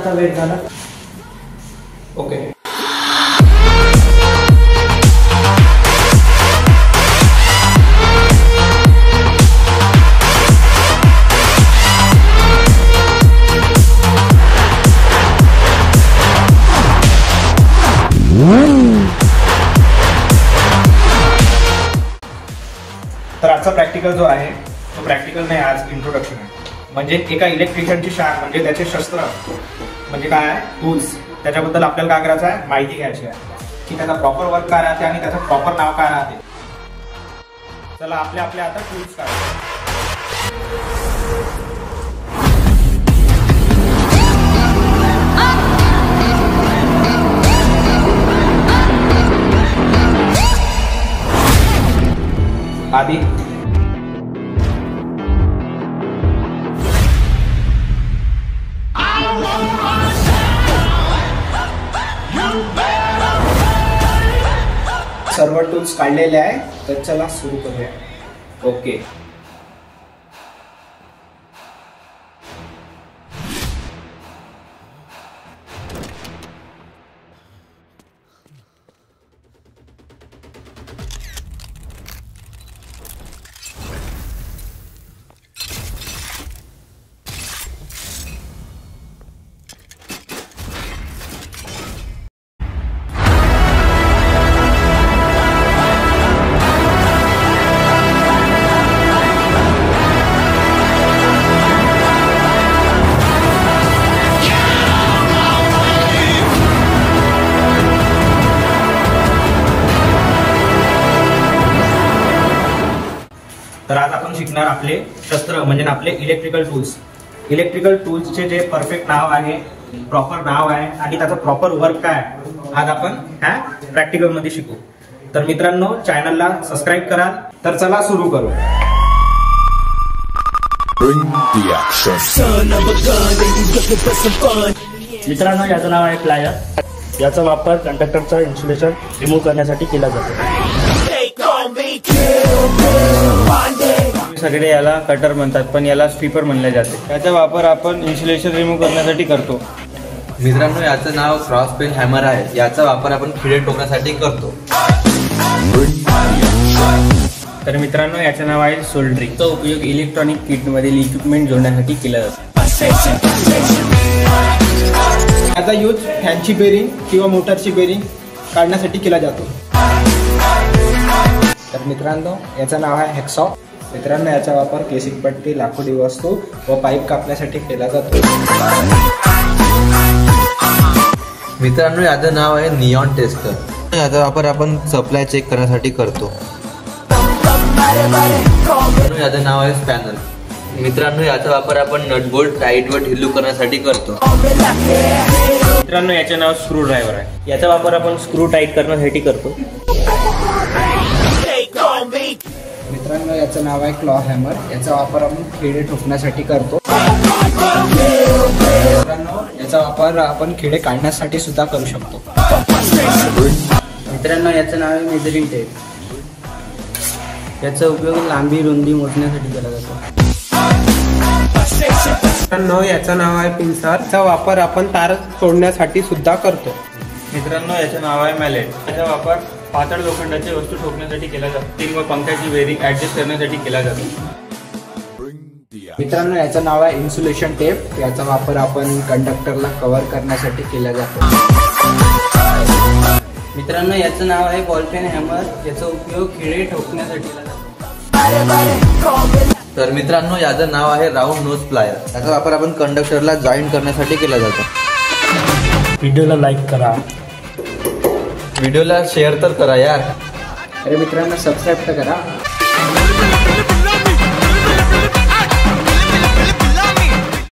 तासाचा वेट झाला. ओके. तर आजचा प्रॅक्टिकल जो आहे तो प्रॅक्टिकल नाही, आज इंट्रोडक्शन आहे. म्हणजे एका इलेक्ट्रिशियनची शान म्हणजे त्याचे शस्त्र म्हणजे काय आहे, टूल्स, त्याच्याबद्दल आपल्याला काय करायचं आहे, माहिती घ्यायची आहे की त्याचा प्रॉपर वर्क काय राहते आणि त्याचं प्रॉपर नाव काय राहते. चला आपल्या आता टूल्स काय आधी सर्व टूल्स काढलेले आहे. तर चला सुरू करूया. ओके. तर आज आपण शिकणार आपले शस्त्र म्हणजे आपले इलेक्ट्रिकल टूल्स. इलेक्ट्रिकल टूल्सचे जे परफेक्ट नाव आहे, प्रॉपर नाव आहे आणि त्याचं प्रॉपर वर्क काय आज आपण ह्या प्रॅक्टिकल मध्ये शिकू. तर मित्रांनो चॅनलला सबस्क्राईब करा. तर चला सुरू करू. मित्रांनो याचं नाव आहे प्लायर. याचा वापर कंडक्टरचा इन्सुलेशन रिमूव्ह करण्यासाठी केला जातो. सगळे याला कटर म्हणतात पण याला स्वीपर म्हणले जाते. याचा वापर आपण इन्सुलेशन रिमूव्ह करण्यासाठी करतो. मित्रांनो याचं नाव क्रॉस पेन हॅमर आहे. याचा वापर आपण खिळे ठोकण्यासाठी करतो. तर मित्रांनो याचे नाव आहे सोल्डरिंग. तो उपयोग इलेक्ट्रॉनिक किट मधील इक्विपमेंट जोडण्यासाठी केला जातो. याचा यूज फॅनची बेरिंग किंवा मोटरची बेरिंग काढण्यासाठी केला जातो. तर मित्रांनो याचं नाव आहे हॅकसॉ. मित्रांनो याचा वापर केसिंग पट्टी, लाकूडी वस्तू व पाईप कापण्यासाठी केला जातो. मित्रांनो याचं नाव आहे निऑन टेस्टर. याचा वापर आपण सप्लाय चेक करण्यासाठी करतो. याचं नाव आहे स्पॅनर. मित्रांनो याचा वापर आपण नट बोल्ट टाईट व ढिल्लू करण्यासाठी करतो. मित्रांनो याचे नाव स्क्रू ड्रायव्हर आहे. याचा वापर आपण स्क्रू टाईट करण्यासाठी करतो. मित्रांनो याचं नाव आहे क्लॉ हॅमर. याचा वापर आपण खिळे ठोकण्यासाठी करतो. मित्रांनो याचा वापर आपण खिळे काढण्यासाठी सुद्धा करू शकतो. मित्रांनो याचं नाव आहे मेजरिंग टेप. याचा उपयोग लांबी रुंदी मोजण्यासाठी केला जातो. मित्रांनो याचं नाव आहे पिन्सर. याचा वापर आपण तार तोडण्यासाठी सुद्धा करतो. मित्रांनो याचे नाव आहे मॅलेट. याचा वापर पातळ लोखंडाची वस्तू ठोकण्यासाठी केला जातो व पंख्याची बेरिंग ऍडजस्ट करण्यासाठी केला जातो. मित्रांनो याचं नाव आहे इन्सुलेशन टेप. याचा वापर आपण कंडक्टरला कव्हर करण्यासाठी केला जातो. मित्रांनो याचं नाव आहे बॉल पेन हॅमर. याचा उपयोग खिळे ठोकण्यासाठी केला जातो. तर मित्रांनो याचं नाव आहे राऊंड नोज प्लायर. याचा वापर आपण कंडक्टरला जॉईंट करण्यासाठी केला जातो. व्हिडिओला लाईक करा. व्हिडिओला शेअर तर करा यार. अरे मित्रांनो सबस्क्राईब तर करा.